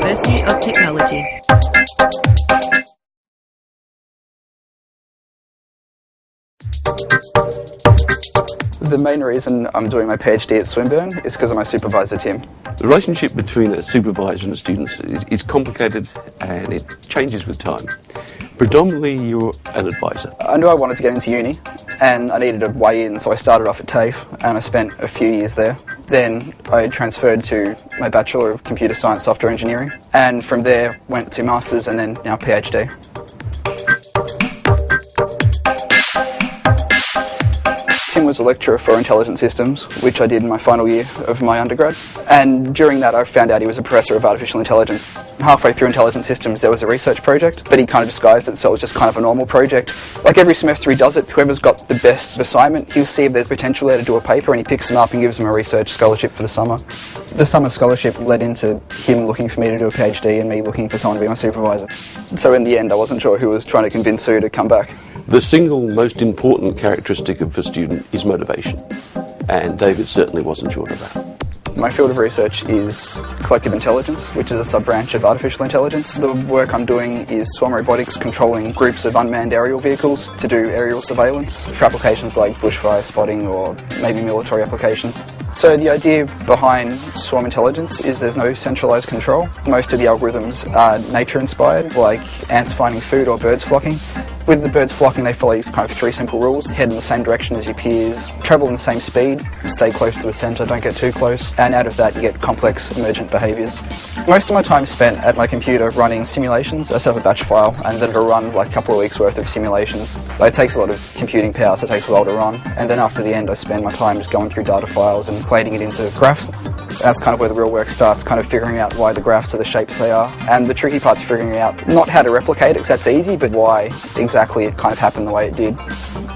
University of Technology. The main reason I'm doing my PhD at Swinburne is because of my supervisor, Tim. The relationship between a supervisor and a student is complicated and it changes with time. Predominantly, you're an advisor. I knew I wanted to get into uni and I needed a way in, so I started off at TAFE and I spent a few years there. Then I transferred to my Bachelor of Computer Science Software Engineering, and from there went to Masters and then now PhD. Tim was a lecturer for intelligent systems, which I did in my final year of my undergrad. And during that I found out he was a professor of artificial intelligence. Halfway through intelligent systems there was a research project, but he kind of disguised it so it was just kind of a normal project. Like every semester he does it, whoever's got the best assignment, he'll see if there's potential there to do a paper and he picks them up and gives them a research scholarship for the summer. The summer scholarship led into him looking for me to do a PhD and me looking for someone to be my supervisor. So in the end I wasn't sure who was trying to convince who to come back. The single most important characteristic of a student is motivation, and David certainly wasn't short of that. My field of research is collective intelligence, which is a sub-branch of artificial intelligence. The work I'm doing is swarm robotics controlling groups of unmanned aerial vehicles to do aerial surveillance for applications like bushfire spotting or maybe military applications. So the idea behind swarm intelligence is there's no centralised control. Most of the algorithms are nature-inspired, like ants finding food or birds flocking. With the birds flocking, they follow kind of three simple rules: head in the same direction as your peers, travel in the same speed, stay close to the centre, don't get too close, and out of that you get complex emergent behaviours. Most of my time spent at my computer running simulations. I set up a batch file and then it'll run like a couple of weeks worth of simulations. But it takes a lot of computing power, so it takes a while to run, and then after the end I spend my time just going through data files and collating it into graphs. That's kind of where the real work starts, kind of figuring out why the graphs are the shapes they are. And the tricky part's figuring out not how to replicate it, because that's easy, but why exactly it kind of happened the way it did.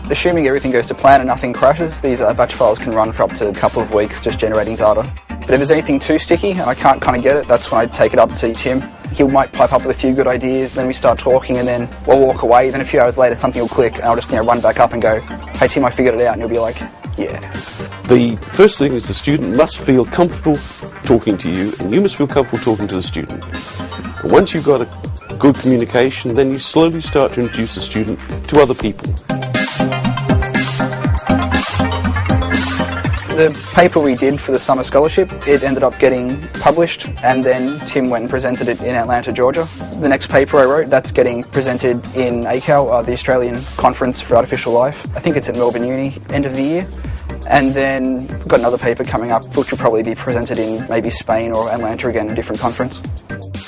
Assuming everything goes to plan and nothing crashes, these batch files can run for up to a couple of weeks just generating data. But if there's anything too sticky and I can't kind of get it, that's when I take it up to Tim. He might pipe up with a few good ideas, then we start talking and then we'll walk away. Then a few hours later something will click and I'll just run back up and go, "Hey Tim, I figured it out," and he'll be like, "Yeah." The first thing is the student must feel comfortable talking to you and you must feel comfortable talking to the student. And once you've got a good communication, then you slowly start to introduce the student to other people. The paper we did for the summer scholarship, it ended up getting published, and then Tim went and presented it in Atlanta, Georgia. The next paper I wrote, that's getting presented in ACAL, the Australian Conference for Artificial Life. I think it's at Melbourne Uni, end of the year. And then we've got another paper coming up, which will probably be presented in maybe Spain or Atlanta again, a different conference.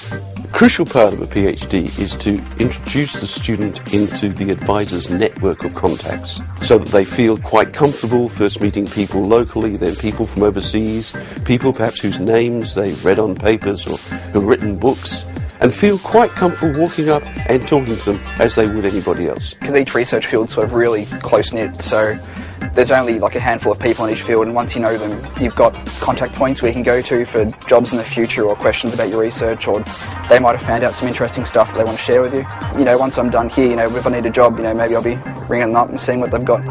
A crucial part of a PhD is to introduce the student into the advisor's network of contacts so that they feel quite comfortable first meeting people locally, then people from overseas, people perhaps whose names they've read on papers or who've written books, and feel quite comfortable walking up and talking to them as they would anybody else. Because each research field's sort of really close-knit, so there's only like a handful of people in each field, and once you know them, you've got contact points where you can go to for jobs in the future or questions about your research, or they might have found out some interesting stuff that they want to share with you. You know, once I'm done here, you know, if I need a job, you know, maybe I'll be ringing them up and seeing what they've got.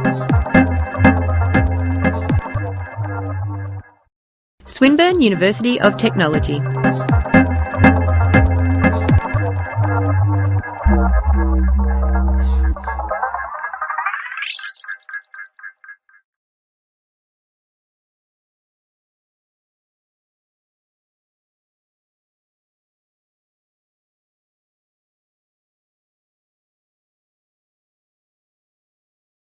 Swinburne University of Technology.